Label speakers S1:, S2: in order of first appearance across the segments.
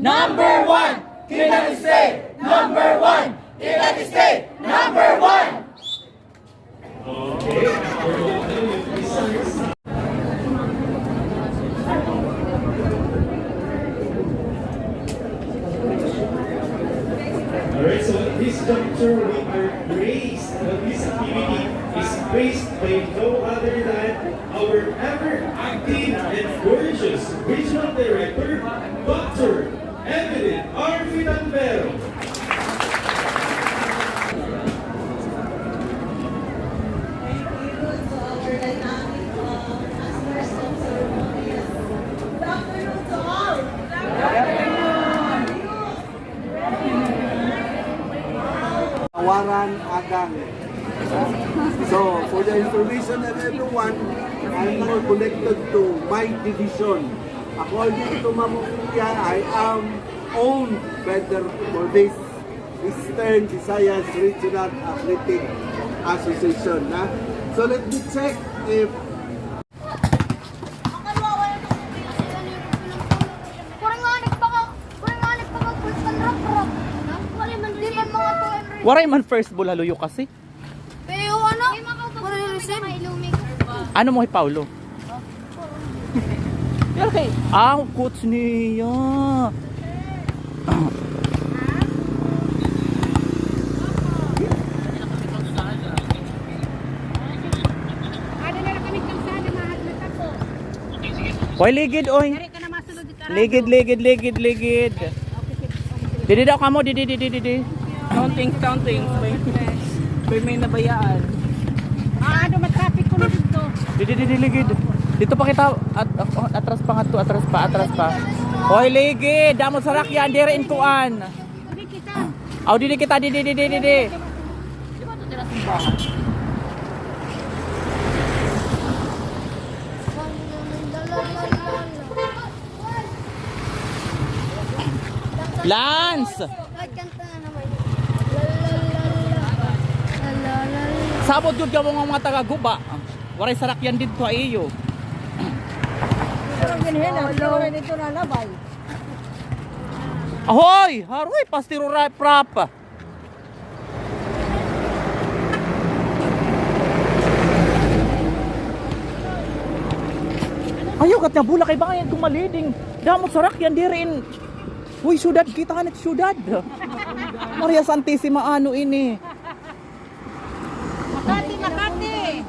S1: Number one, United States. Number one, United States. Number one.
S2: Alright, so at this juncture we are graced. This activity is graced by no other than our ever active and gorgeous Regional Director, Dr. Evelyn R. Fidanvero.
S3: Awaran Agang. So, for the information of everyone, I'm now connected to my division. According to Mamukuya, I am owned better for this Eastern Visayas Regional Athletic Association. So let me check if
S4: Waray man first ball haluyo kasi.
S5: Pero ano?
S4: Ano mo kay Paulo? Pero kay coach niya. Hoy, ligid, oy. Ligid. Didi daw kamo, didi. Counting. May nabayaan.
S5: Ano matraffic ko na dito?
S4: Didi, ligid. Dito pa kita, atras pa. Hoy, ligid, damo sarak yan, dire intuan.
S5: Hindi kita.
S4: Aw, didi kita, didi.
S5: Di ba ito tira simbahan?
S4: Lance! Sabot yun ka mga taga-guba. Waray sarak yan dito iyo.
S5: Pero ganyan na, wala nito na labay.
S4: Ahoy! Haroy! Pastiro prap! Ayaw kat nga bula kay baka yan tumaliding. Damot sarak yan dirin. Uy, syudad, kita ka na syudad. Maria Santissima ano ini.
S5: Makati.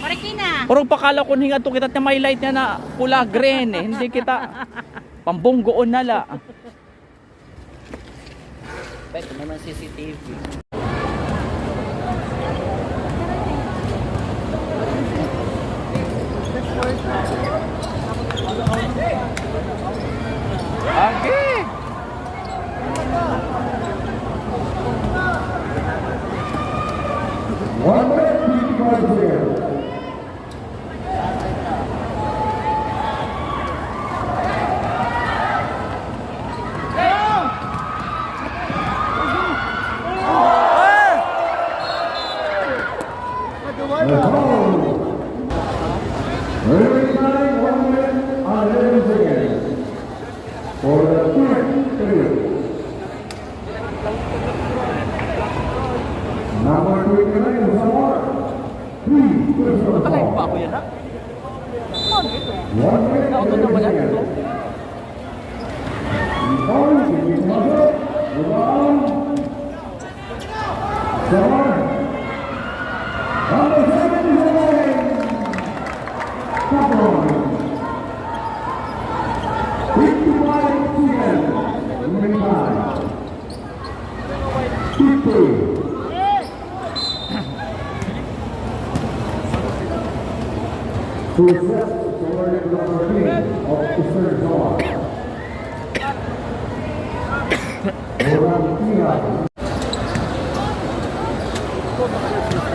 S5: Marikina.
S4: Orong pakala kung hinga to kita may light niya na pula green eh. Hindi kita pambunggoon nala. Ito naman CCTV. Okay. Nakalive pa ako yan, ha? Ano ito? Nauto na ba yan ito?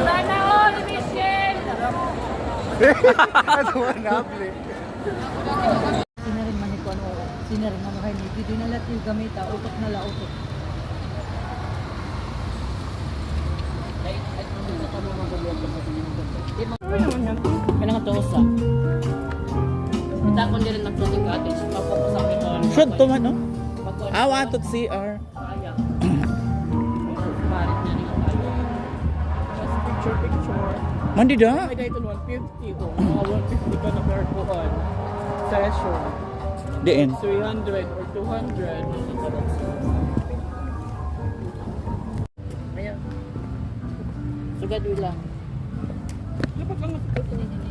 S5: Sana all, Michelle! Sinarin man ito ano, sinarin man kayo ni Didi na lahat yung gamita, utok na lautok.
S6: Kailangan to sa. Kita ko din nagtuting cottage. Papo sa akin on.
S4: Should to man, no? I want to see her.
S6: Sayang. Parit niya ni kayo.
S4: Picture. Mandi da?
S6: May dahil 150 ko. Mga 150 ka na per kuhan. Session.
S4: Diin.
S6: 300 or 200. Ayan. Sugad lang. Dapat lang matutunan din.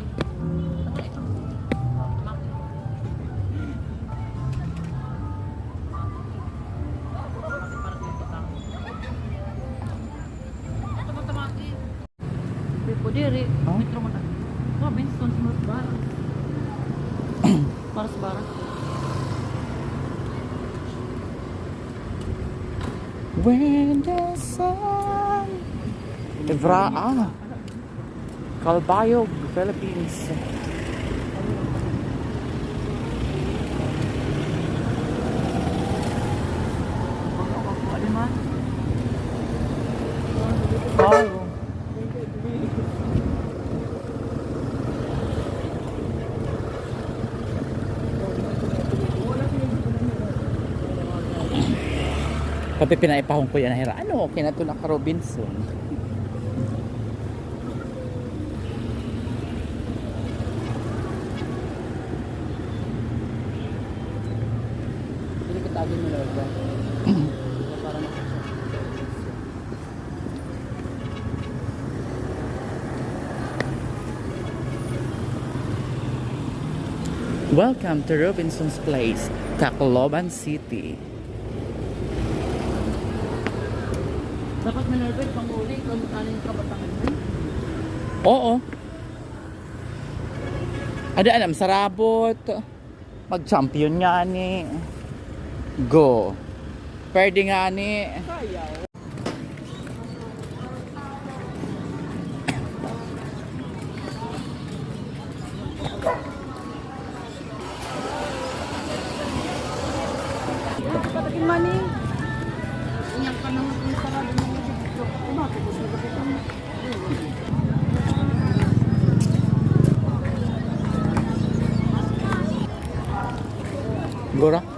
S6: Diri,
S4: Huh?
S6: metro mo na. Oh, Winston, smart bar. Mars bar.
S4: When the sun... Evraa. Calbayog, Philippines. Oh. Kapag pinaipahong ko yan, hira, ano, okay na ito na ka Robinson.
S6: Hindi kita agad mo lang ba? Para
S4: Welcome to Robinson's Place, Tacloban City.
S6: dapat manarbet pang uli kung ano yung kabataan mo.
S4: Oo. Ada alam, sarabot. Mag-champion nga ni. Go. Pwede nga ni.
S5: Patakin money.
S6: Inyang ka naman kung sarado mo yung dito. Bakit gusto ko dito?
S4: Gora.